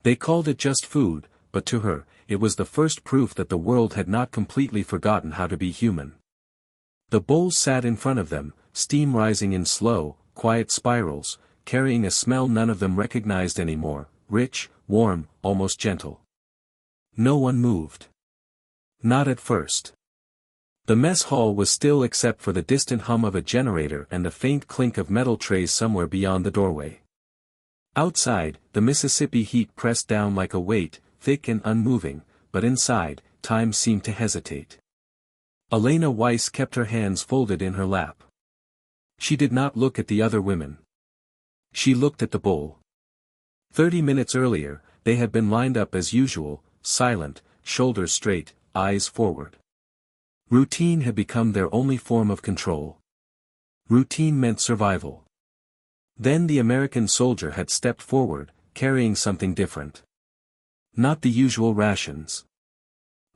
They called it just food, but to her, it was the first proof that the world had not completely forgotten how to be human. The bowls sat in front of them, steam rising in slow, quiet spirals, carrying a smell none of them recognized anymore, rich, warm, almost gentle. No one moved. Not at first. The mess hall was still except for the distant hum of a generator and the faint clink of metal trays somewhere beyond the doorway. Outside, the Mississippi heat pressed down like a weight, thick and unmoving, but inside, time seemed to hesitate. Elena Weiss kept her hands folded in her lap. She did not look at the other women. She looked at the bowl. 30 minutes earlier, they had been lined up as usual, silent, shoulders straight, eyes forward. Routine had become their only form of control. Routine meant survival. Then the American soldier had stepped forward, carrying something different. Not the usual rations.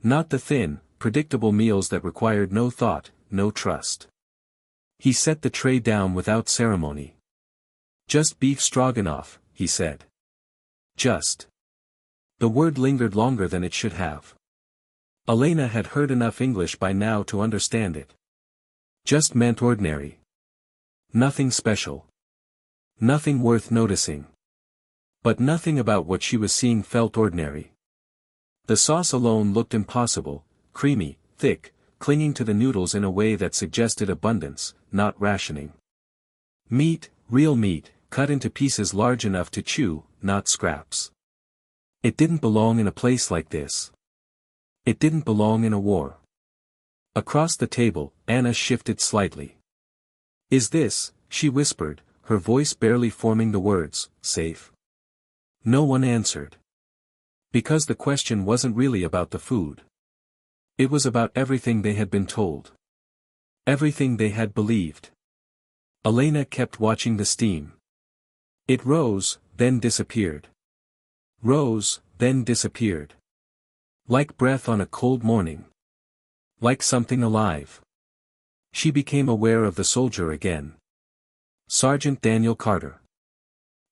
Not the thin, predictable meals that required no thought, no trust. He set the tray down without ceremony. Just beef stroganoff, he said. Just. The word lingered longer than it should have. Elena had heard enough English by now to understand it. Just meant ordinary. Nothing special. Nothing worth noticing. But nothing about what she was seeing felt ordinary. The sauce alone looked impossible, creamy, thick, clinging to the noodles in a way that suggested abundance, not rationing. Meat, real meat, cut into pieces large enough to chew, not scraps. It didn't belong in a place like this. It didn't belong in a war. Across the table, Anna shifted slightly. "Is this," she whispered, her voice barely forming the words, "safe?" No one answered. Because the question wasn't really about the food. It was about everything they had been told. Everything they had believed. Elena kept watching the steam. It rose, then disappeared. Rose, then disappeared. Like breath on a cold morning. Like something alive. She became aware of the soldier again. Sergeant Daniel Carter.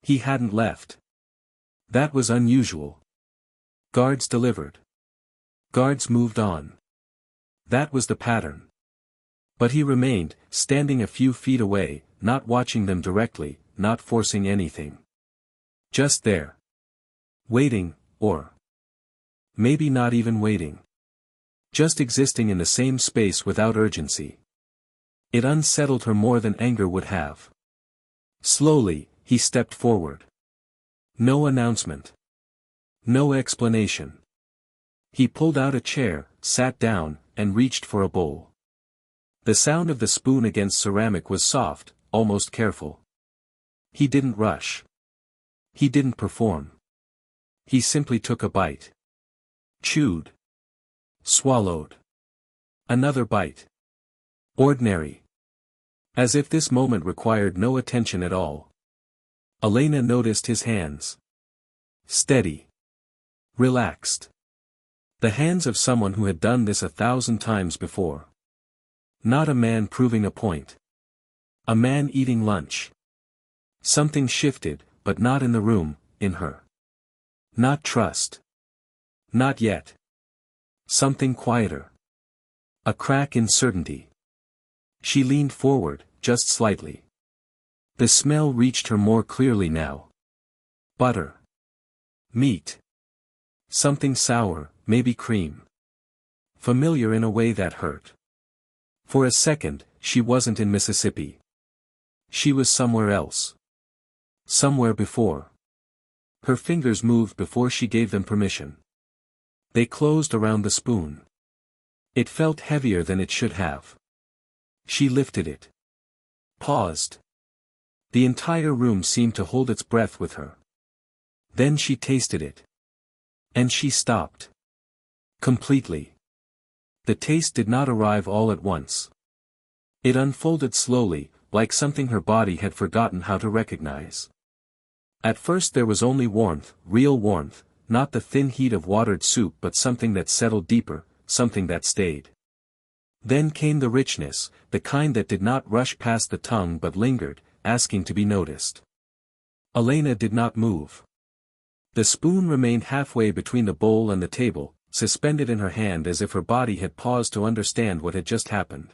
He hadn't left. That was unusual. Guards delivered. Guards moved on. That was the pattern. But he remained, standing a few feet away, not watching them directly, not forcing anything. Just there. Waiting, or maybe not even waiting. Just existing in the same space without urgency. It unsettled her more than anger would have. Slowly, he stepped forward. No announcement. No explanation. He pulled out a chair, sat down, and reached for a bowl. The sound of the spoon against ceramic was soft, almost careful. He didn't rush. He didn't perform. He simply took a bite. Chewed. Swallowed. Another bite. Ordinary. As if this moment required no attention at all. Elena noticed his hands. Steady. Relaxed. The hands of someone who had done this 1,000 times before. Not a man proving a point. A man eating lunch. Something shifted, but not in the room, in her. Not trust. Not yet. Something quieter. A crack in certainty. She leaned forward, just slightly. The smell reached her more clearly now. Butter. Meat. Something sour, maybe cream. Familiar in a way that hurt. For a second, she wasn't in Mississippi. She was somewhere else. Somewhere before. Her fingers moved before she gave them permission. They closed around the spoon. It felt heavier than it should have. She lifted it. Paused. The entire room seemed to hold its breath with her. Then she tasted it. And she stopped. Completely. The taste did not arrive all at once. It unfolded slowly, like something her body had forgotten how to recognize. At first there was only warmth, real warmth, not the thin heat of watered soup but something that settled deeper, something that stayed. Then came the richness, the kind that did not rush past the tongue but lingered, asking to be noticed. Elena did not move. The spoon remained halfway between the bowl and the table, suspended in her hand as if her body had paused to understand what had just happened.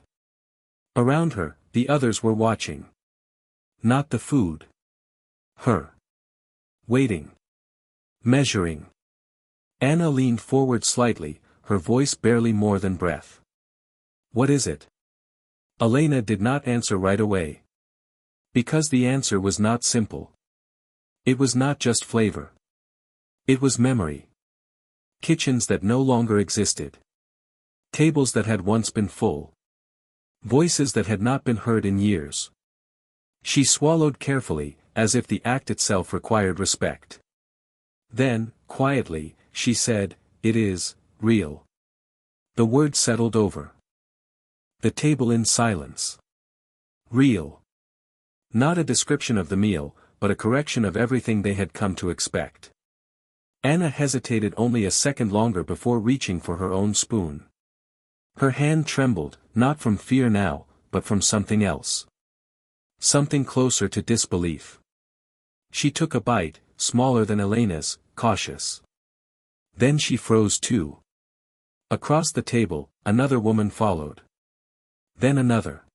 Around her, the others were watching. Not the food. Her. Waiting. Measuring. Anna leaned forward slightly, her voice barely more than breath. "What is it?" Elena did not answer right away. Because the answer was not simple. It was not just flavor. It was memory. Kitchens that no longer existed. Tables that had once been full. Voices that had not been heard in years. She swallowed carefully, as if the act itself required respect. Then, quietly, she said, "It is real." The word settled over the table in silence. Real. Not a description of the meal, but a correction of everything they had come to expect. Anna hesitated only a second longer before reaching for her own spoon. Her hand trembled, not from fear now, but from something else. Something closer to disbelief. She took a bite, smaller than Elena's, cautious. Then she froze too. Across the table, another woman followed. Then another.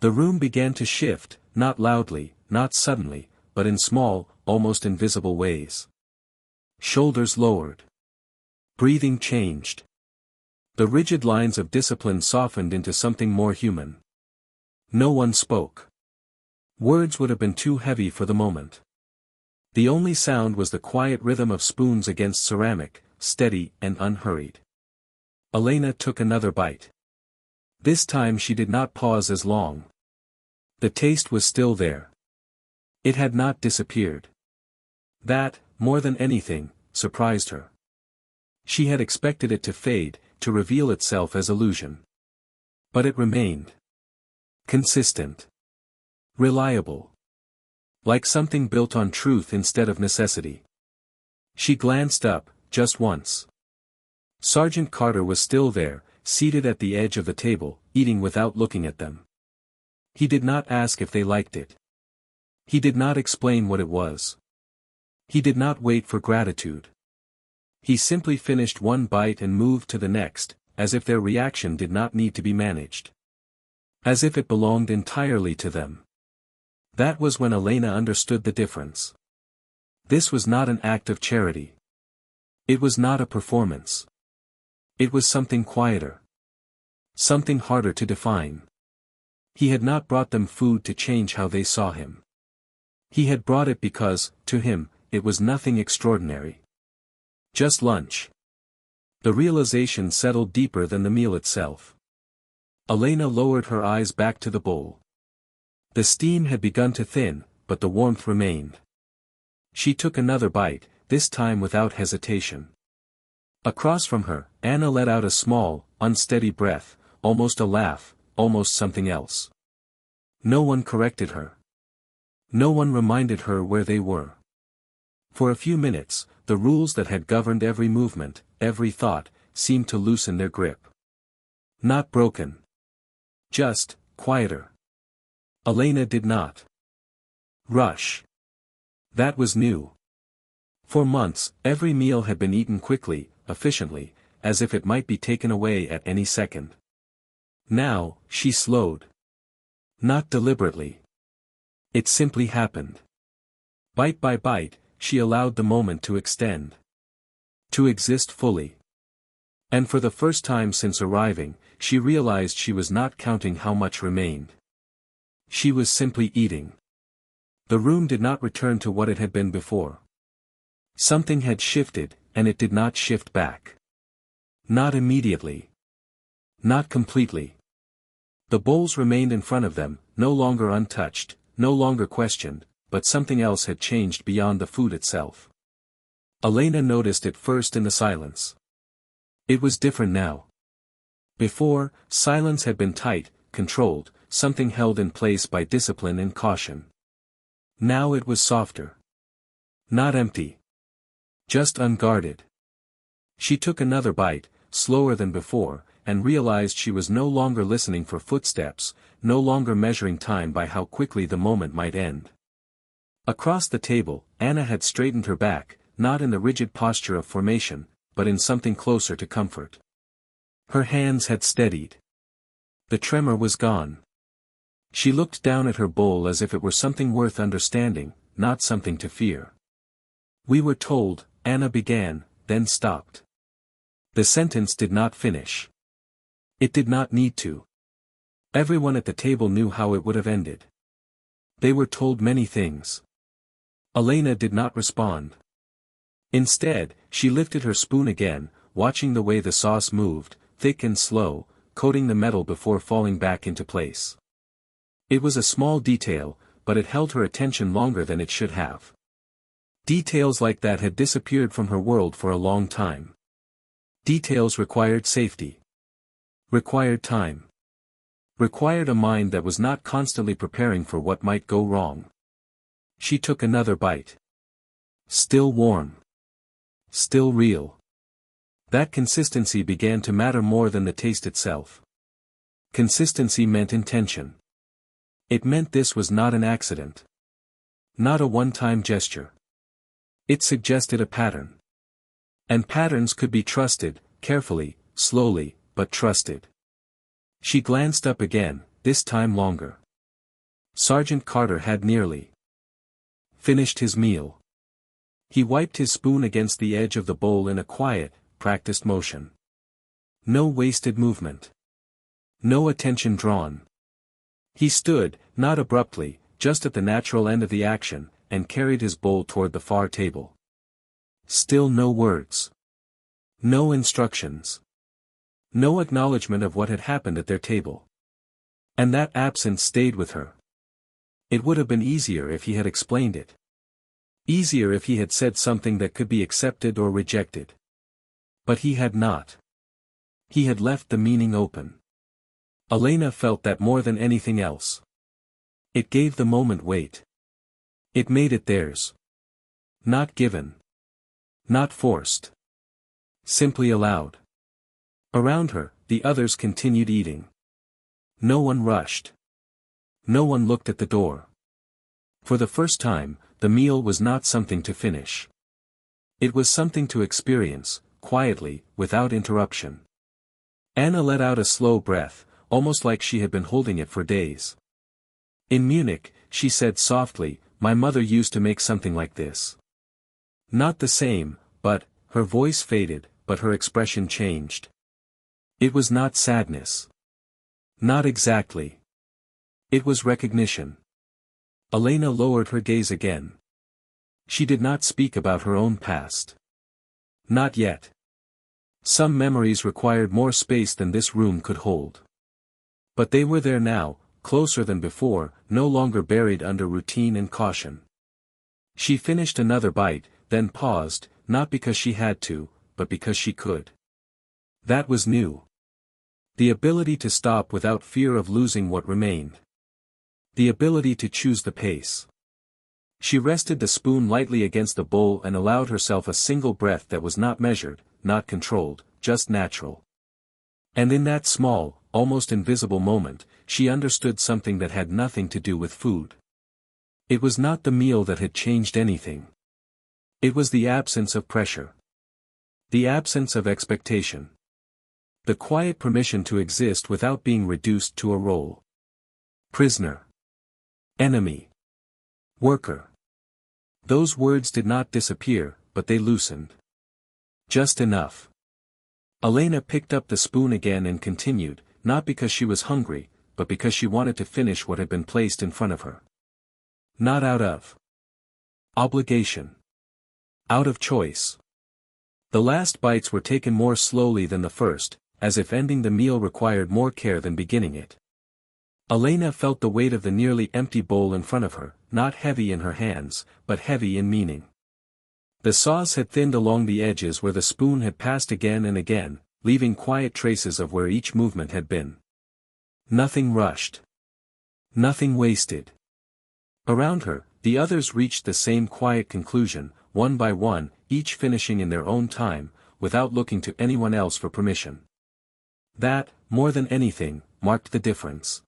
The room began to shift, not loudly, not suddenly, but in small, almost invisible ways. Shoulders lowered. Breathing changed. The rigid lines of discipline softened into something more human. No one spoke. Words would have been too heavy for the moment. The only sound was the quiet rhythm of spoons against ceramic, steady and unhurried. Elena took another bite. This time she did not pause as long. The taste was still there. It had not disappeared. That, more than anything, surprised her. She had expected it to fade, to reveal itself as illusion. But it remained. Consistent. Reliable. Like something built on truth instead of necessity. She glanced up, just once. Sergeant Carter was still there, seated at the edge of the table, eating without looking at them. He did not ask if they liked it. He did not explain what it was. He did not wait for gratitude. He simply finished one bite and moved to the next, as if their reaction did not need to be managed. As if it belonged entirely to them. That was when Elena understood the difference. This was not an act of charity. It was not a performance. It was something quieter. Something harder to define. He had not brought them food to change how they saw him. He had brought it because, to him, it was nothing extraordinary. Just lunch. The realization settled deeper than the meal itself. Elena lowered her eyes back to the bowl. The steam had begun to thin, but the warmth remained. She took another bite, this time without hesitation. Across from her, Anna let out a small, unsteady breath, almost a laugh, almost something else. No one corrected her. No one reminded her where they were. For a few minutes, the rules that had governed every movement, every thought, seemed to loosen their grip. Not broken. Just, quieter. Elena did not rush. That was new. For months, every meal had been eaten quickly, efficiently, as if it might be taken away at any second. Now, she slowed. Not deliberately. It simply happened. Bite by bite, she allowed the moment to extend. To exist fully. And for the first time since arriving, she realized she was not counting how much remained. She was simply eating. The room did not return to what it had been before. Something had shifted, and it did not shift back. Not immediately. Not completely. The bowls remained in front of them, no longer untouched, no longer questioned, but something else had changed beyond the food itself. Elena noticed it first in the silence. It was different now. Before, silence had been tight, controlled, something held in place by discipline and caution. Now it was softer. Not empty. Just unguarded. She took another bite, slower than before, and realized she was no longer listening for footsteps, no longer measuring time by how quickly the moment might end. Across the table, Anna had straightened her back, not in the rigid posture of formation, but in something closer to comfort. Her hands had steadied. The tremor was gone. She looked down at her bowl as if it were something worth understanding, not something to fear. "We were told," Anna began, then stopped. The sentence did not finish. It did not need to. Everyone at the table knew how it would have ended. They were told many things. Elena did not respond. Instead, she lifted her spoon again, watching the way the sauce moved, thick and slow, coating the metal before falling back into place. It was a small detail, but it held her attention longer than it should have. Details like that had disappeared from her world for a long time. Details required safety. Required time. Required a mind that was not constantly preparing for what might go wrong. She took another bite. Still warm. Still real. That consistency began to matter more than the taste itself. Consistency meant intention. It meant this was not an accident. Not a one-time gesture. It suggested a pattern. And patterns could be trusted, carefully, slowly, but trusted. She glanced up again, this time longer. Sergeant Carter had nearly finished his meal. He wiped his spoon against the edge of the bowl in a quiet, practiced motion. No wasted movement. No attention drawn. He stood, not abruptly, just at the natural end of the action, and carried his bowl toward the far table. Still no words. No instructions. No acknowledgment of what had happened at their table. And that absence stayed with her. It would have been easier if he had explained it. Easier if he had said something that could be accepted or rejected. But he had not. He had left the meaning open. Elena felt that more than anything else. It gave the moment weight. It made it theirs. Not given. Not forced. Simply allowed. Around her, the others continued eating. No one rushed. No one looked at the door. For the first time, the meal was not something to finish. It was something to experience, quietly, without interruption. Anna let out a slow breath, almost like she had been holding it for days. In Munich, she said softly, "My mother used to make something like this." Not the same, but, her voice faded, but her expression changed. It was not sadness. Not exactly. It was recognition. Elena lowered her gaze again. She did not speak about her own past. Not yet. Some memories required more space than this room could hold. But they were there now, closer than before, no longer buried under routine and caution. She finished another bite, then paused, not because she had to, but because she could. That was new. The ability to stop without fear of losing what remained. The ability to choose the pace. She rested the spoon lightly against the bowl and allowed herself a single breath that was not measured, not controlled, just natural. And in that small, almost invisible moment, she understood something that had nothing to do with food. It was not the meal that had changed anything. It was the absence of pressure. The absence of expectation. The quiet permission to exist without being reduced to a role. Prisoner. Enemy. Worker. Those words did not disappear, but they loosened. Just enough. Elena picked up the spoon again and continued, not because she was hungry, but because she wanted to finish what had been placed in front of her. Not out of obligation. Out of choice. The last bites were taken more slowly than the first, as if ending the meal required more care than beginning it. Elena felt the weight of the nearly empty bowl in front of her, not heavy in her hands, but heavy in meaning. The sauce had thinned along the edges where the spoon had passed again and again, leaving quiet traces of where each movement had been. Nothing rushed. Nothing wasted. Around her, the others reached the same quiet conclusion, one by one, each finishing in their own time, without looking to anyone else for permission. That, more than anything, marked the difference.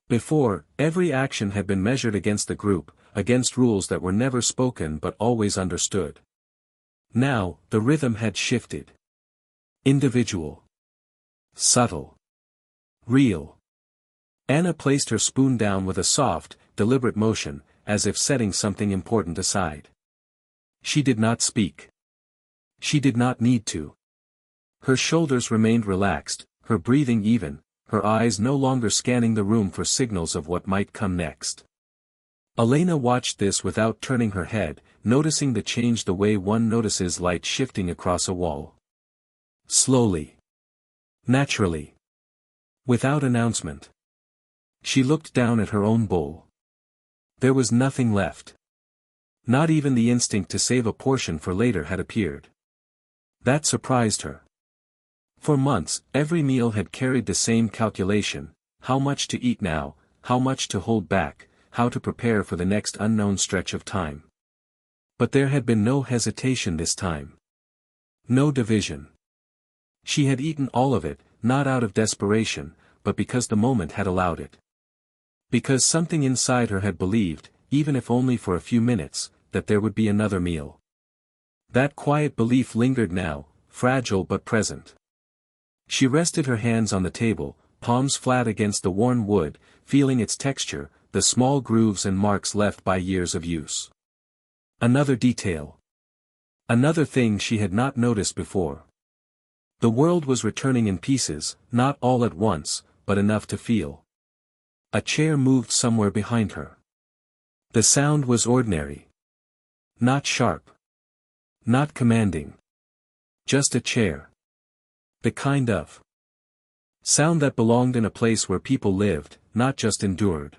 Before, every action had been measured against the group, against rules that were never spoken but always understood. Now, the rhythm had shifted. Individual. Subtle. Real. Anna placed her spoon down with a soft, deliberate motion, as if setting something important aside. She did not speak. She did not need to. Her shoulders remained relaxed, her breathing even, her eyes no longer scanning the room for signals of what might come next. Elena watched this without turning her head, noticing the change the way one notices light shifting across a wall. Slowly. Naturally. Without announcement. She looked down at her own bowl. There was nothing left. Not even the instinct to save a portion for later had appeared. That surprised her. For months, every meal had carried the same calculation: how much to eat now, how much to hold back, how to prepare for the next unknown stretch of time. But there had been no hesitation this time. No division. She had eaten all of it, not out of desperation, but because the moment had allowed it. Because something inside her had believed, even if only for a few minutes, that there would be another meal. That quiet belief lingered now, fragile but present. She rested her hands on the table, palms flat against the worn wood, feeling its texture, the small grooves and marks left by years of use. Another detail. Another thing she had not noticed before. The world was returning in pieces, not all at once, but enough to feel. A chair moved somewhere behind her. The sound was ordinary. Not sharp. Not commanding. Just a chair. The kind of sound that belonged in a place where people lived, not just endured.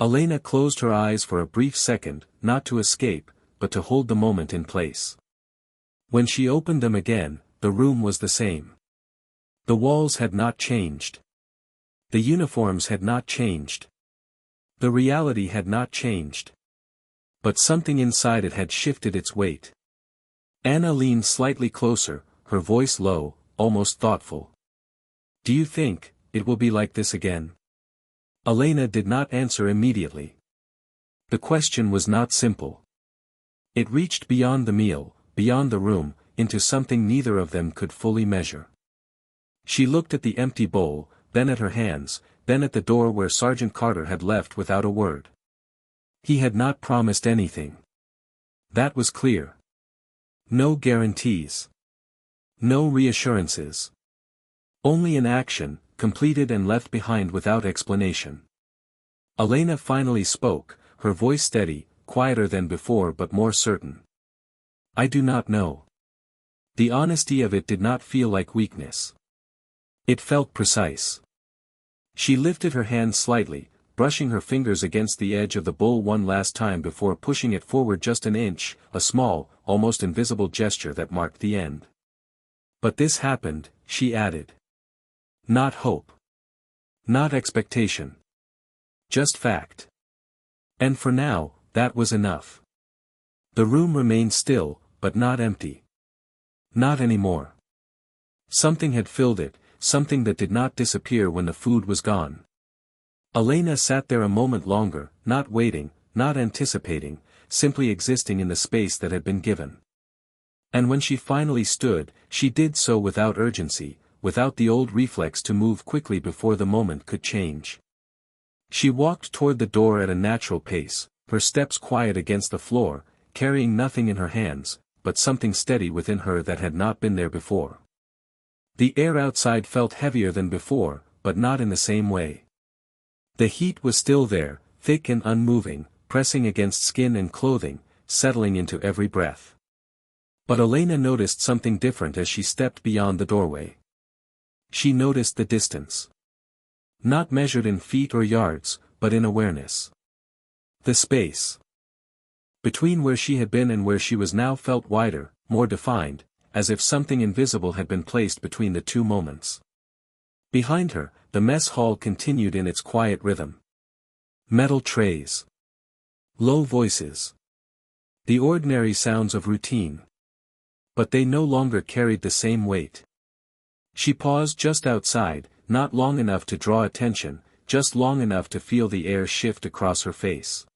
Elena closed her eyes for a brief second, not to escape, but to hold the moment in place. When she opened them again, the room was the same. The walls had not changed. The uniforms had not changed. The reality had not changed. But something inside it had shifted its weight. Anna leaned slightly closer, her voice low, almost thoughtful. "Do you think it will be like this again?" Elena did not answer immediately. The question was not simple. It reached beyond the meal, beyond the room, into something neither of them could fully measure. She looked at the empty bowl, then at her hands, then at the door where Sergeant Carter had left without a word. He had not promised anything. That was clear. No guarantees. No reassurances. Only an action, completed and left behind without explanation. Elena finally spoke, her voice steady, quieter than before but more certain. "I do not know." The honesty of it did not feel like weakness. It felt precise. She lifted her hand slightly, brushing her fingers against the edge of the bowl one last time before pushing it forward just an inch, a small, almost invisible gesture that marked the end. "But this happened," she added. "Not hope. Not expectation. Just fact." And for now, that was enough. The room remained still, but not empty. Not anymore. Something had filled it, something that did not disappear when the food was gone. Elena sat there a moment longer, not waiting, not anticipating, simply existing in the space that had been given. And when she finally stood, she did so without urgency, without the old reflex to move quickly before the moment could change. She walked toward the door at a natural pace, her steps quiet against the floor, carrying nothing in her hands, but something steady within her that had not been there before. The air outside felt heavier than before, but not in the same way. The heat was still there, thick and unmoving, pressing against skin and clothing, settling into every breath. But Elena noticed something different as she stepped beyond the doorway. She noticed the distance. Not measured in feet or yards, but in awareness. The space between where she had been and where she was now felt wider, more defined, as if something invisible had been placed between the two moments. Behind her, the mess hall continued in its quiet rhythm. Metal trays. Low voices. The ordinary sounds of routine. But they no longer carried the same weight. She paused just outside, not long enough to draw attention, just long enough to feel the air shift across her face.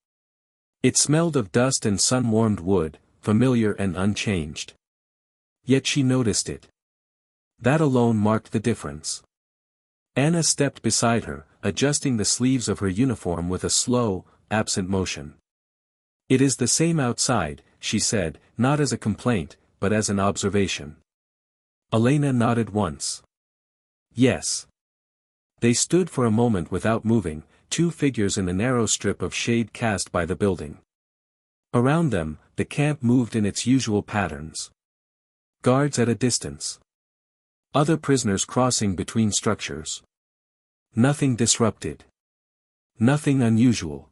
It smelled of dust and sun-warmed wood, familiar and unchanged. Yet she noticed it. That alone marked the difference. Anna stepped beside her, adjusting the sleeves of her uniform with a slow, absent motion. "It is the same outside," she said, not as a complaint, but as an observation. Elena nodded once. "Yes." They stood for a moment without moving, two figures in the narrow strip of shade cast by the building. Around them, the camp moved in its usual patterns. Guards at a distance. Other prisoners crossing between structures. Nothing disrupted. Nothing unusual.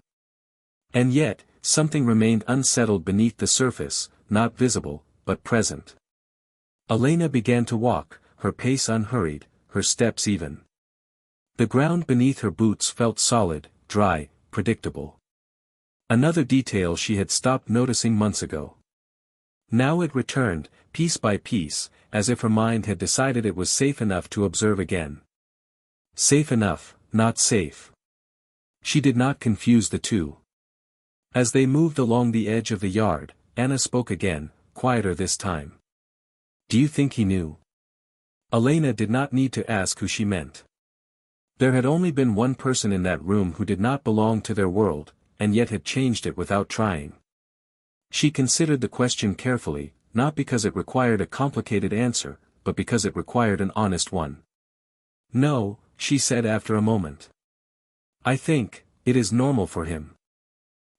And yet, something remained unsettled beneath the surface, not visible, but present. Elena began to walk, her pace unhurried, her steps even. The ground beneath her boots felt solid, dry, predictable. Another detail she had stopped noticing months ago. Now it returned, piece by piece, as if her mind had decided it was safe enough to observe again. Safe enough, not safe. She did not confuse the two. As they moved along the edge of the yard, Anna spoke again, quieter this time. "Do you think he knew?" Elena did not need to ask who she meant. There had only been one person in that room who did not belong to their world, and yet had changed it without trying. She considered the question carefully, not because it required a complicated answer, but because it required an honest one. "No," she said after a moment. "I think, it is normal for him."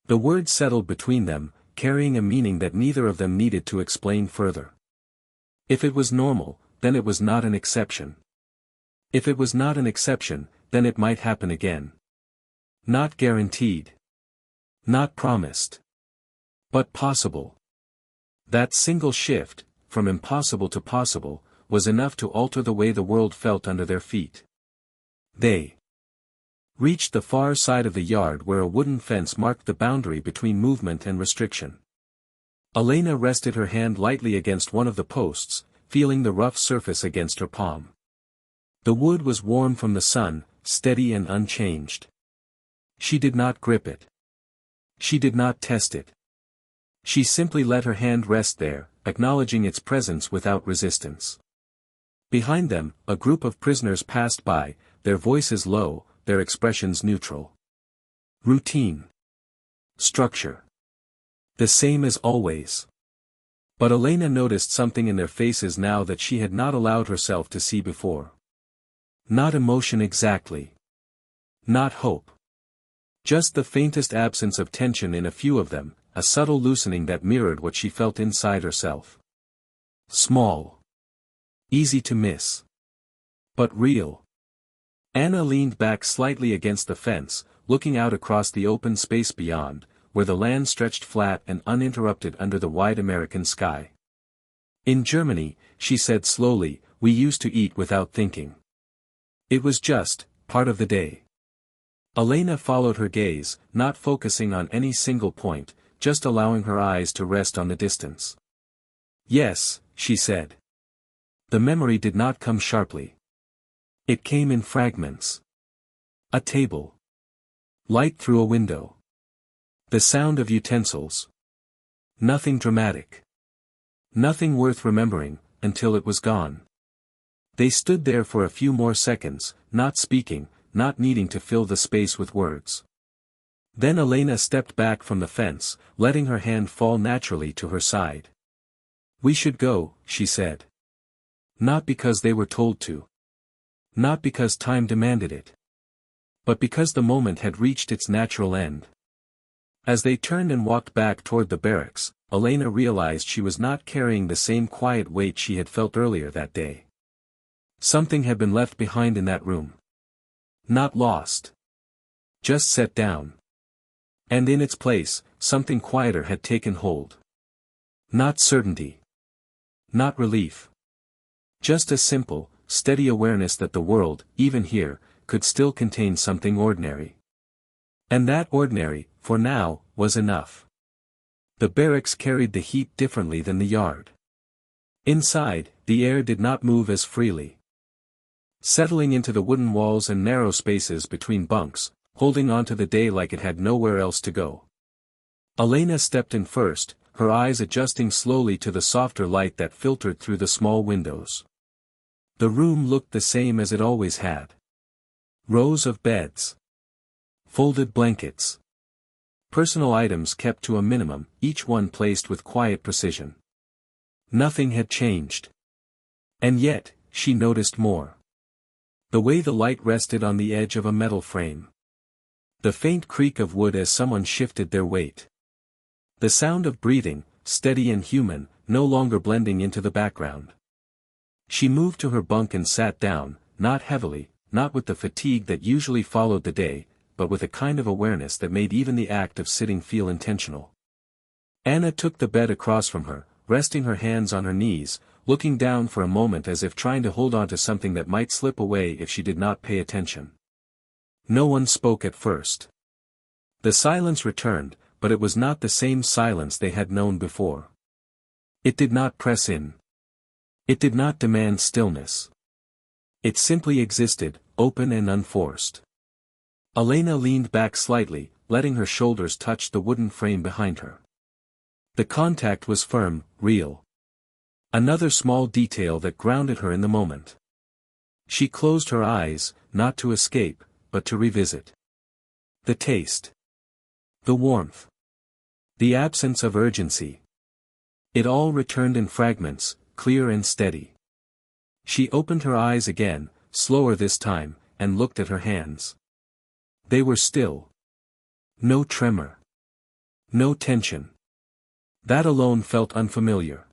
The word settled between them, carrying a meaning that neither of them needed to explain further. If it was normal, then it was not an exception. If it was not an exception, then it might happen again. Not guaranteed. Not promised. But possible. That single shift, from impossible to possible, was enough to alter the way the world felt under their feet. They reached the far side of the yard where a wooden fence marked the boundary between movement and restriction. Elena rested her hand lightly against one of the posts, feeling the rough surface against her palm. The wood was warm from the sun, steady and unchanged. She did not grip it. She did not test it. She simply let her hand rest there, acknowledging its presence without resistance. Behind them, a group of prisoners passed by, their voices low, their expressions neutral. Routine. Structure. The same as always. But Elena noticed something in their faces now that she had not allowed herself to see before. Not emotion exactly. Not hope. Just the faintest absence of tension in a few of them, a subtle loosening that mirrored what she felt inside herself. Small. Easy to miss. But real. Anna leaned back slightly against the fence, looking out across the open space beyond, where the land stretched flat and uninterrupted under the wide American sky. "In Germany," she said slowly, "we used to eat without thinking. It was just, part of the day." Elena followed her gaze, not focusing on any single point, just allowing her eyes to rest on the distance. "Yes," she said. The memory did not come sharply. It came in fragments. A table. Light through a window. The sound of utensils. Nothing dramatic. Nothing worth remembering, until it was gone. They stood there for a few more seconds, not speaking, not needing to fill the space with words. Then Elena stepped back from the fence, letting her hand fall naturally to her side. "We should go," she said. Not because they were told to. Not because time demanded it. But because the moment had reached its natural end. As they turned and walked back toward the barracks, Elena realized she was not carrying the same quiet weight she had felt earlier that day. Something had been left behind in that room. Not lost. Just set down. And in its place, something quieter had taken hold. Not certainty. Not relief. Just a simple, steady awareness that the world, even here, could still contain something ordinary. And that ordinary, for now, was enough. The barracks carried the heat differently than the yard. Inside, the air did not move as freely. Settling into the wooden walls and narrow spaces between bunks, holding on to the day like it had nowhere else to go. Elena stepped in first, her eyes adjusting slowly to the softer light that filtered through the small windows. The room looked the same as it always had. Rows of beds. Folded blankets. Personal items kept to a minimum, each one placed with quiet precision. Nothing had changed. And yet, she noticed more. The way the light rested on the edge of a metal frame. The faint creak of wood as someone shifted their weight. The sound of breathing, steady and human, no longer blending into the background. She moved to her bunk and sat down, not heavily, not with the fatigue that usually followed the day, but with a kind of awareness that made even the act of sitting feel intentional. Anna took the bed across from her, resting her hands on her knees, looking down for a moment as if trying to hold on to something that might slip away if she did not pay attention. No one spoke at first. The silence returned, but it was not the same silence they had known before. It did not press in. It did not demand stillness. It simply existed, open and unforced. Elena leaned back slightly, letting her shoulders touch the wooden frame behind her. The contact was firm, real. Another small detail that grounded her in the moment. She closed her eyes, not to escape, but to revisit. The taste. The warmth. The absence of urgency. It all returned in fragments, clear and steady. She opened her eyes again, slower this time, and looked at her hands. They were still. No tremor. No tension. That alone felt unfamiliar.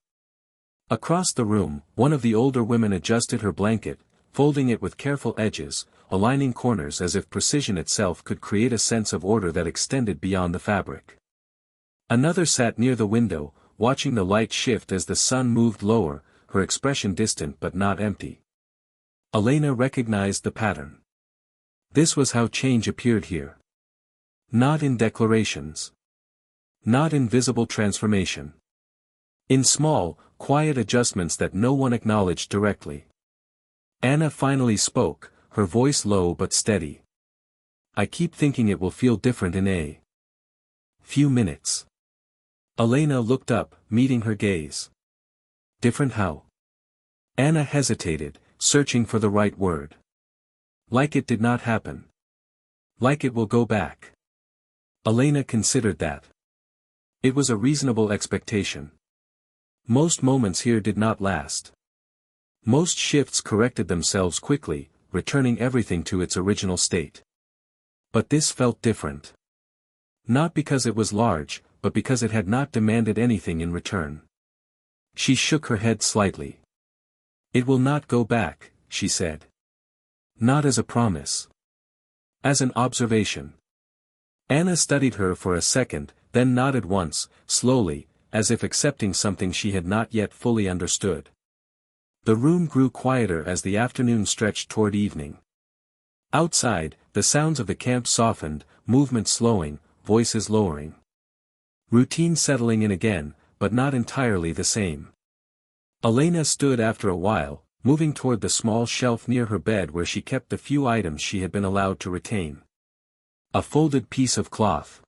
Across the room, one of the older women adjusted her blanket, folding it with careful edges, aligning corners as if precision itself could create a sense of order that extended beyond the fabric. Another sat near the window, watching the light shift as the sun moved lower, her expression distant but not empty. Elena recognized the pattern. This was how change appeared here. Not in declarations. Not in visible transformation. In small, quiet adjustments that no one acknowledged directly. Anna finally spoke, her voice low but steady. I keep thinking it will feel different in a few minutes. Elena looked up, meeting her gaze. Different how? Anna hesitated, searching for the right word. Like it did not happen. Like it will go back. Elena considered that. It was a reasonable expectation. Most moments here did not last. Most shifts corrected themselves quickly, returning everything to its original state. But this felt different. Not because it was large, but because it had not demanded anything in return. She shook her head slightly. It will not go back, she said. Not as a promise. As an observation. Anna studied her for a second, then nodded once, slowly, as if accepting something she had not yet fully understood. The room grew quieter as the afternoon stretched toward evening. Outside, the sounds of the camp softened, movement slowing, voices lowering. Routine settling in again, but not entirely the same. Elena stood after a while, moving toward the small shelf near her bed where she kept the few items she had been allowed to retain. A folded piece of cloth.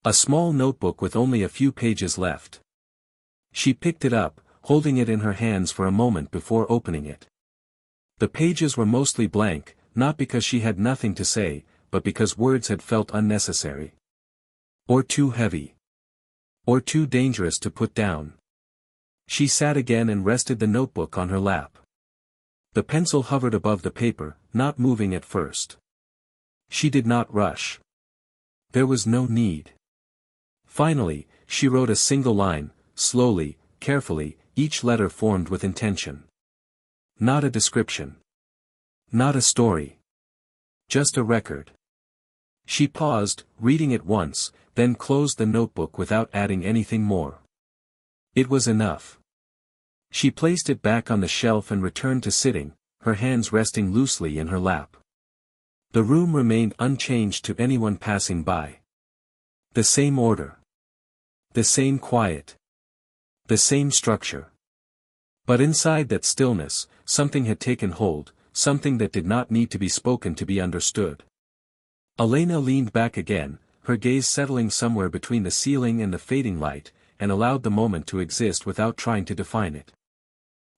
A small notebook with only a few pages left. She picked it up, holding it in her hands for a moment before opening it. The pages were mostly blank, not because she had nothing to say, but because words had felt unnecessary. Or too heavy. Or too dangerous to put down. She sat again and rested the notebook on her lap. The pencil hovered above the paper, not moving at first. She did not rush. There was no need. Finally, she wrote a single line, slowly, carefully, each letter formed with intention. Not a description. Not a story. Just a record. She paused, reading it once, then closed the notebook without adding anything more. It was enough. She placed it back on the shelf and returned to sitting, her hands resting loosely in her lap. The room remained unchanged to anyone passing by. The same order. The same quiet. The same structure. But inside that stillness, something had taken hold, something that did not need to be spoken to be understood. Elena leaned back again, her gaze settling somewhere between the ceiling and the fading light, and allowed the moment to exist without trying to define it.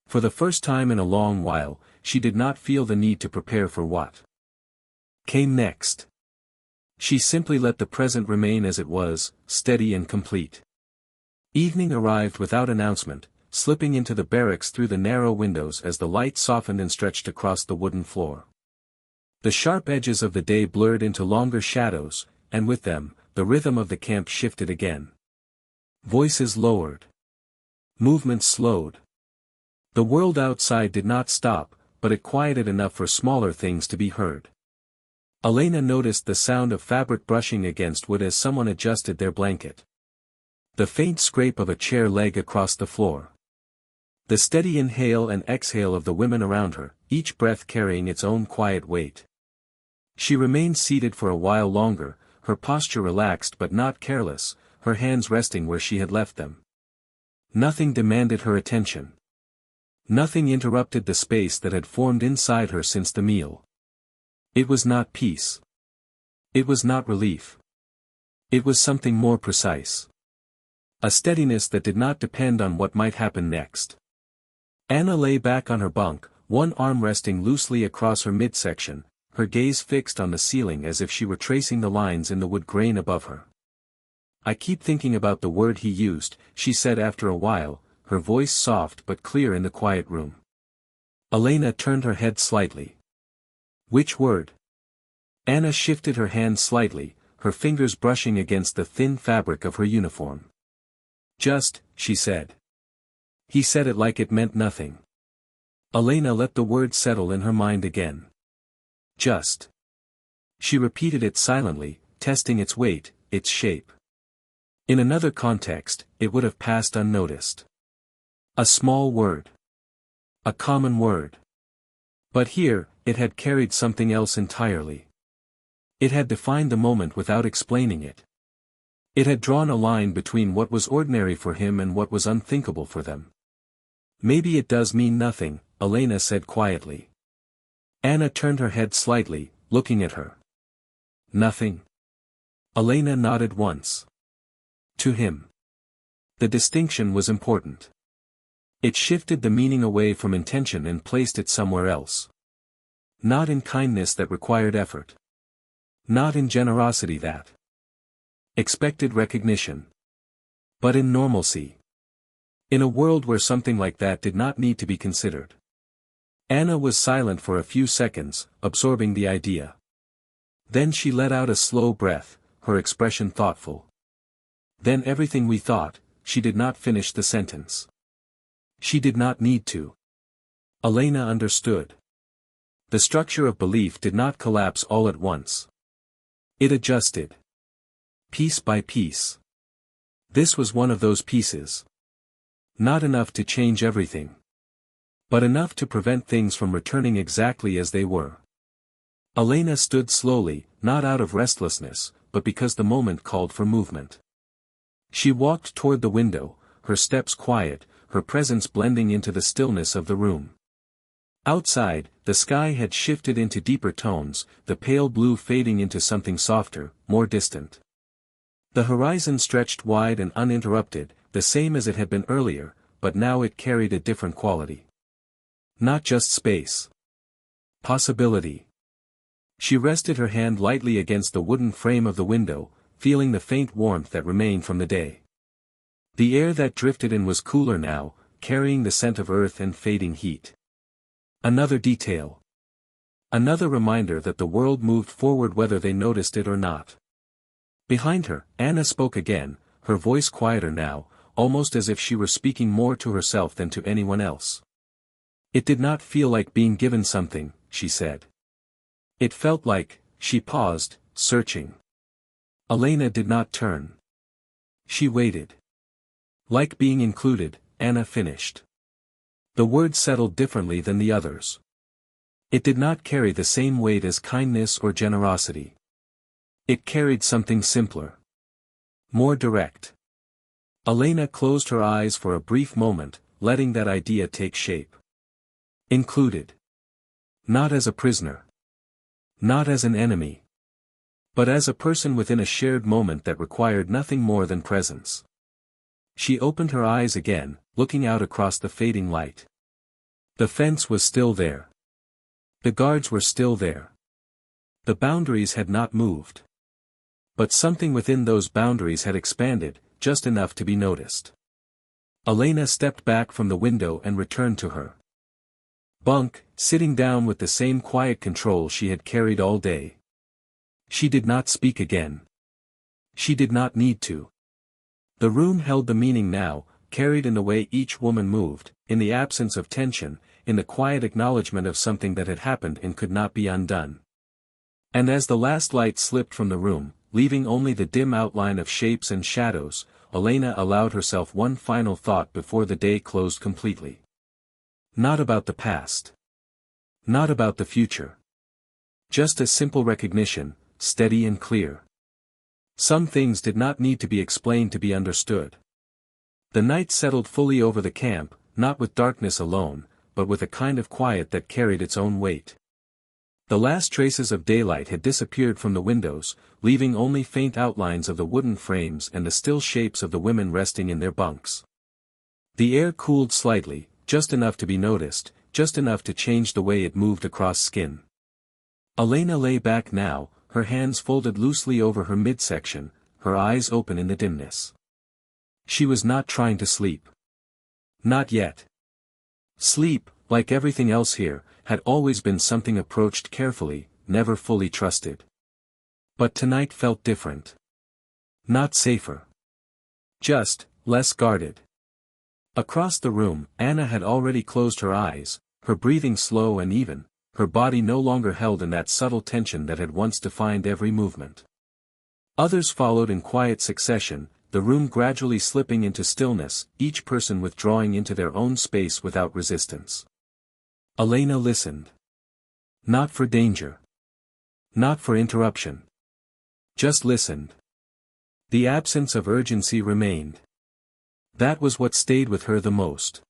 For the first time in a long while, she did not feel the need to prepare for what came next. She simply let the present remain as it was, steady and complete. Evening arrived without announcement, slipping into the barracks through the narrow windows as the light softened and stretched across the wooden floor. The sharp edges of the day blurred into longer shadows, and with them, the rhythm of the camp shifted again. Voices lowered. Movements slowed. The world outside did not stop, but it quieted enough for smaller things to be heard. Elena noticed the sound of fabric brushing against wood as someone adjusted their blanket. The faint scrape of a chair leg across the floor. The steady inhale and exhale of the women around her, each breath carrying its own quiet weight. She remained seated for a while longer, her posture relaxed but not careless, her hands resting where she had left them. Nothing demanded her attention. Nothing interrupted the space that had formed inside her since the meal. It was not peace. It was not relief. It was something more precise. A steadiness that did not depend on what might happen next. Anna lay back on her bunk, one arm resting loosely across her midsection, her gaze fixed on the ceiling as if she were tracing the lines in the wood grain above her. "I keep thinking about the word he used," she said after a while, her voice soft but clear in the quiet room. Elena turned her head slightly. "Which word?" Anna shifted her hand slightly, her fingers brushing against the thin fabric of her uniform. "Just," she said. He said it like it meant nothing. Elena let the word settle in her mind again. Just. She repeated it silently, testing its weight, its shape. In another context, it would have passed unnoticed. A small word. A common word. But here, it had carried something else entirely. It had defined the moment without explaining it. It had drawn a line between what was ordinary for him and what was unthinkable for them. "Maybe it does mean nothing," Elena said quietly. Anna turned her head slightly, looking at her. "Nothing?" Elena nodded once. To him. The distinction was important. It shifted the meaning away from intention and placed it somewhere else. Not in kindness that required effort. Not in generosity that expected recognition. But in normalcy. In a world where something like that did not need to be considered. Anna was silent for a few seconds, absorbing the idea. Then she let out a slow breath, her expression thoughtful. "Then everything we thought," she did not finish the sentence. She did not need to. Elena understood. The structure of belief did not collapse all at once. It adjusted. Piece by piece. This was one of those pieces. Not enough to change everything. But enough to prevent things from returning exactly as they were. Elena stood slowly, not out of restlessness, but because the moment called for movement. She walked toward the window, her steps quiet, her presence blending into the stillness of the room. Outside, the sky had shifted into deeper tones, the pale blue fading into something softer, more distant. The horizon stretched wide and uninterrupted, the same as it had been earlier, but now it carried a different quality. Not just space. Possibility. She rested her hand lightly against the wooden frame of the window, feeling the faint warmth that remained from the day. The air that drifted in was cooler now, carrying the scent of earth and fading heat. Another detail. Another reminder that the world moved forward whether they noticed it or not. Behind her, Anna spoke again, her voice quieter now, almost as if she were speaking more to herself than to anyone else. "It did not feel like being given something," she said. "It felt like," she paused, searching. Elena did not turn. She waited. "Like being included," Anna finished. The word settled differently than the others. It did not carry the same weight as kindness or generosity. It carried something simpler. More direct. Elena closed her eyes for a brief moment, letting that idea take shape. Included. Not as a prisoner. Not as an enemy. But as a person within a shared moment that required nothing more than presence. She opened her eyes again, looking out across the fading light. The fence was still there. The guards were still there. The boundaries had not moved. But something within those boundaries had expanded, just enough to be noticed. Elena stepped back from the window and returned to her bunk, sitting down with the same quiet control she had carried all day. She did not speak again. She did not need to. The room held the meaning now, carried in the way each woman moved, in the absence of tension, in the quiet acknowledgment of something that had happened and could not be undone. And as the last light slipped from the room, leaving only the dim outline of shapes and shadows, Elena allowed herself one final thought before the day closed completely. Not about the past. Not about the future. Just a simple recognition, steady and clear. Some things did not need to be explained to be understood. The night settled fully over the camp, not with darkness alone, but with a kind of quiet that carried its own weight. The last traces of daylight had disappeared from the windows, leaving only faint outlines of the wooden frames and the still shapes of the women resting in their bunks. The air cooled slightly, just enough to be noticed, just enough to change the way it moved across skin. Elena lay back now, her hands folded loosely over her midsection, her eyes open in the dimness. She was not trying to sleep. Not yet. Sleep, like everything else here, had always been something approached carefully, never fully trusted. But tonight felt different. Not safer. Just, less guarded. Across the room, Anna had already closed her eyes, her breathing slow and even, her body no longer held in that subtle tension that had once defined every movement. Others followed in quiet succession, the room gradually slipping into stillness, each person withdrawing into their own space without resistance. Elena listened. Not for danger. Not for interruption. Just listened. The absence of urgency remained. That was what stayed with her the most.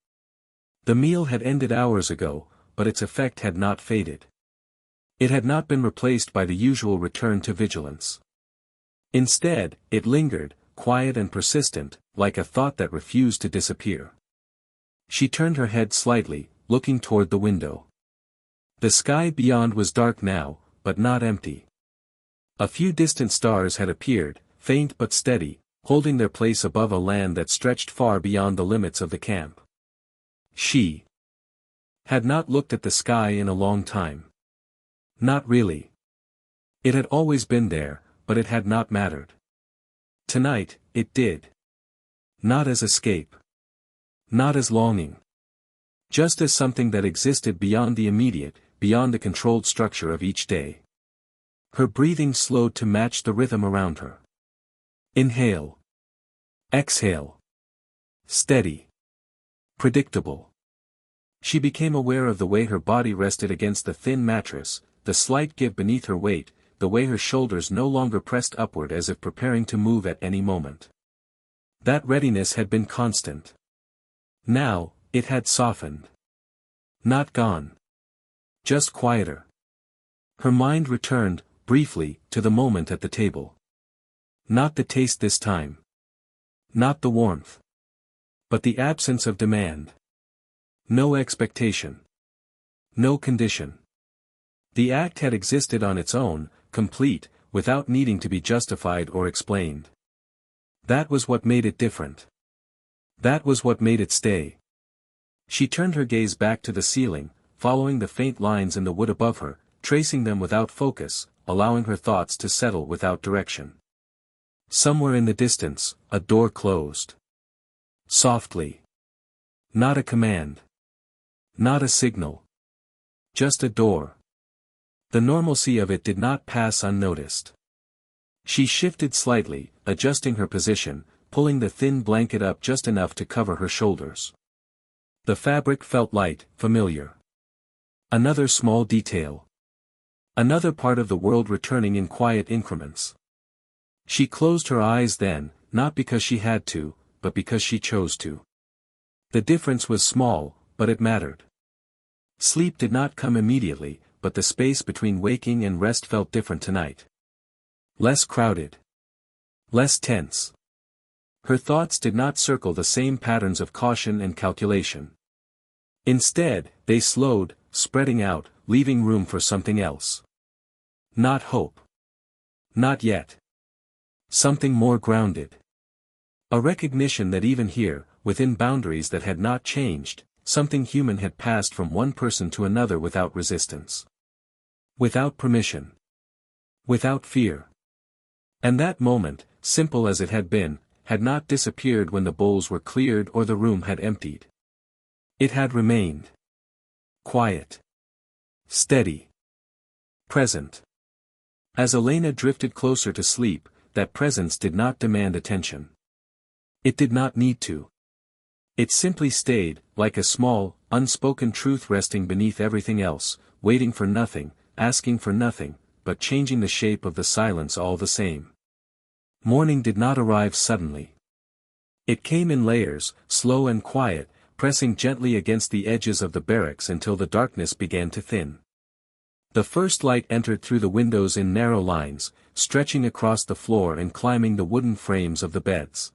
The meal had ended hours ago, but its effect had not faded. It had not been replaced by the usual return to vigilance. Instead, it lingered, quiet and persistent, like a thought that refused to disappear. She turned her head slightly, looking toward the window. The sky beyond was dark now, but not empty. A few distant stars had appeared, faint but steady, holding their place above a land that stretched far beyond the limits of the camp. She had not looked at the sky in a long time. Not really. It had always been there, but it had not mattered. Tonight, it did. Not as escape. Not as longing. Just as something that existed beyond the immediate, beyond the controlled structure of each day. Her breathing slowed to match the rhythm around her. Inhale. Exhale. Steady. Predictable. She became aware of the way her body rested against the thin mattress, the slight give beneath her weight, the way her shoulders no longer pressed upward as if preparing to move at any moment. That readiness had been constant. Now, it had softened. Not gone. Just quieter. Her mind returned, briefly, to the moment at the table. Not the taste this time. Not the warmth. But the absence of demand. No expectation. No condition. The act had existed on its own, complete, without needing to be justified or explained. That was what made it different. That was what made it stay. She turned her gaze back to the ceiling, following the faint lines in the wood above her, tracing them without focus, allowing her thoughts to settle without direction. Somewhere in the distance, a door closed. Softly. Not a command. Not a signal. Just a door. The normalcy of it did not pass unnoticed. She shifted slightly, adjusting her position, pulling the thin blanket up just enough to cover her shoulders. The fabric felt light, familiar. Another small detail. Another part of the world returning in quiet increments. She closed her eyes then, not because she had to, but because she chose to. The difference was small, but it mattered. Sleep did not come immediately, but the space between waking and rest felt different tonight. Less crowded. Less tense. Her thoughts did not circle the same patterns of caution and calculation. Instead, they slowed, spreading out, leaving room for something else. Not hope. Not yet. Something more grounded. A recognition that even here, within boundaries that had not changed, something human had passed from one person to another without resistance. Without permission. Without fear. And that moment, simple as it had been, had not disappeared when the bowls were cleared or the room had emptied. It had remained. Quiet. Steady. Present. As Elena drifted closer to sleep, that presence did not demand attention. It did not need to. It simply stayed, like a small, unspoken truth resting beneath everything else, waiting for nothing, asking for nothing, but changing the shape of the silence all the same. Morning did not arrive suddenly. It came in layers, slow and quiet, pressing gently against the edges of the barracks until the darkness began to thin. The first light entered through the windows in narrow lines, stretching across the floor and climbing the wooden frames of the beds.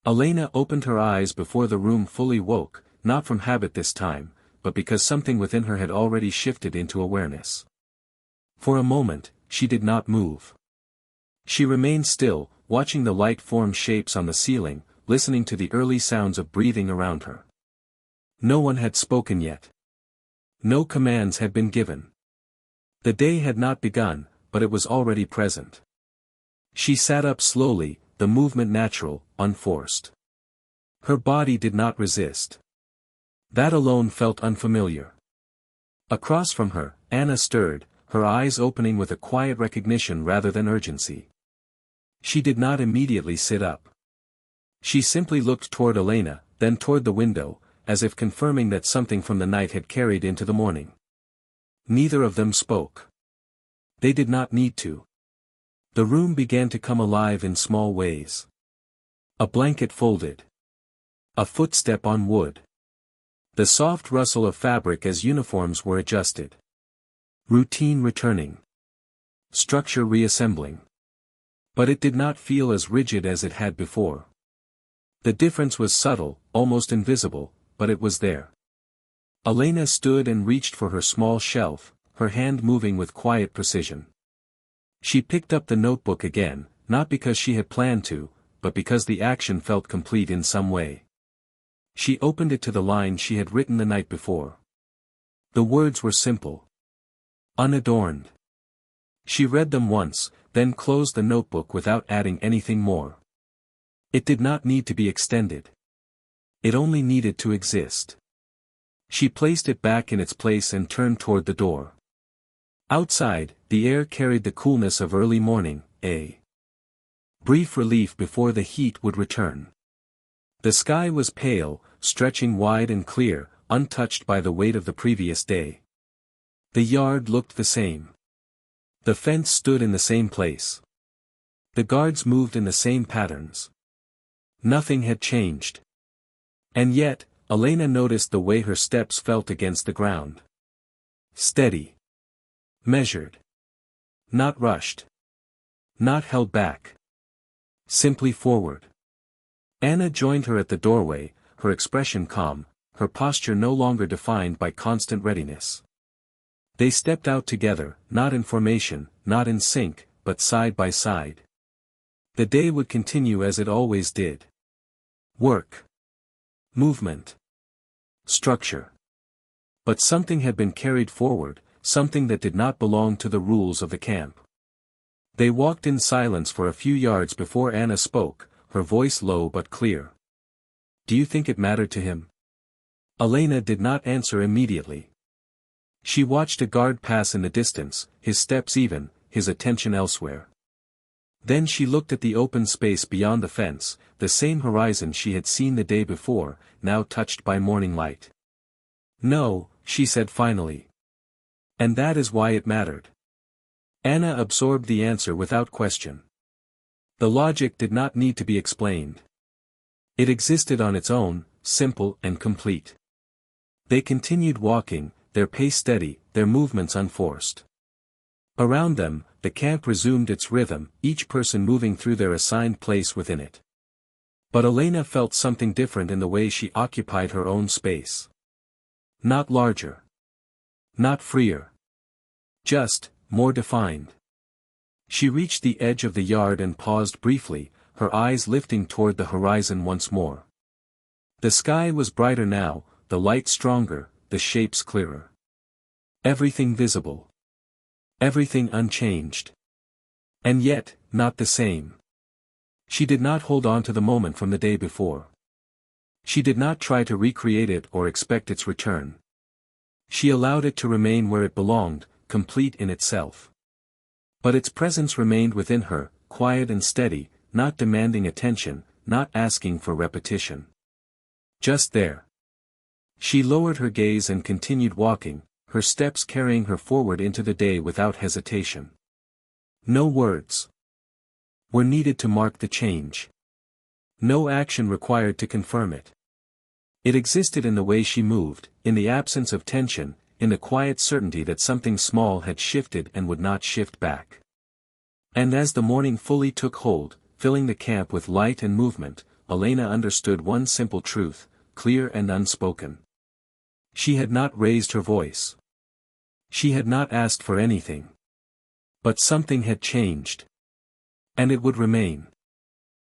Elena opened her eyes before the room fully woke, not from habit this time, but because something within her had already shifted into awareness. For a moment, she did not move. She remained still, watching the light form shapes on the ceiling, listening to the early sounds of breathing around her. No one had spoken yet. No commands had been given. The day had not begun, but it was already present. She sat up slowly, the movement natural, unforced. Her body did not resist. That alone felt unfamiliar. Across from her, Anna stirred, her eyes opening with a quiet recognition rather than urgency. She did not immediately sit up. She simply looked toward Elena, then toward the window, as if confirming that something from the night had carried into the morning. Neither of them spoke. They did not need to. The room began to come alive in small ways. A blanket folded. A footstep on wood. The soft rustle of fabric as uniforms were adjusted. Routine returning. Structure reassembling. But it did not feel as rigid as it had before. The difference was subtle, almost invisible, but it was there. Elena stood and reached for her small shelf, her hand moving with quiet precision. She picked up the notebook again, not because she had planned to, but because the action felt complete in some way. She opened it to the lines she had written the night before. The words were simple. Unadorned. She read them once, then closed the notebook without adding anything more. It did not need to be extended. It only needed to exist. She placed it back in its place and turned toward the door. Outside, the air carried the coolness of early morning, a brief relief before the heat would return. The sky was pale, stretching wide and clear, untouched by the weight of the previous day. The yard looked the same. The fence stood in the same place. The guards moved in the same patterns. Nothing had changed. And yet, Elena noticed the way her steps felt against the ground. Steady. Measured. Not rushed. Not held back. Simply forward. Anna joined her at the doorway, her expression calm, her posture no longer defined by constant readiness. They stepped out together, not in formation, not in sync, but side by side. The day would continue as it always did. Work. Movement. Structure. But something had been carried forward, something that did not belong to the rules of the camp. They walked in silence for a few yards before Anna spoke, her voice low but clear. Do you think it mattered to him? Elena did not answer immediately. She watched a guard pass in the distance, his steps even, his attention elsewhere. Then she looked at the open space beyond the fence, the same horizon she had seen the day before, now touched by morning light. No, she said finally. And that is why it mattered. Anna absorbed the answer without question. The logic did not need to be explained. It existed on its own, simple and complete. They continued walking, their pace steady, their movements unforced. Around them, the camp resumed its rhythm, each person moving through their assigned place within it. But Elena felt something different in the way she occupied her own space. Not larger. Not freer. Just, more defined. She reached the edge of the yard and paused briefly, her eyes lifting toward the horizon once more. The sky was brighter now, the light stronger, the shapes clearer. Everything visible. Everything unchanged. And yet, not the same. She did not hold on to the moment from the day before. She did not try to recreate it or expect its return. She allowed it to remain where it belonged, complete in itself. But its presence remained within her, quiet and steady, not demanding attention, not asking for repetition. Just there. She lowered her gaze and continued walking, her steps carrying her forward into the day without hesitation. No words were needed to mark the change. No action required to confirm it. It existed in the way she moved, in the absence of tension, in the quiet certainty that something small had shifted and would not shift back. And as the morning fully took hold, filling the camp with light and movement, Elena understood one simple truth, clear and unspoken. She had not raised her voice. She had not asked for anything. But something had changed. And it would remain.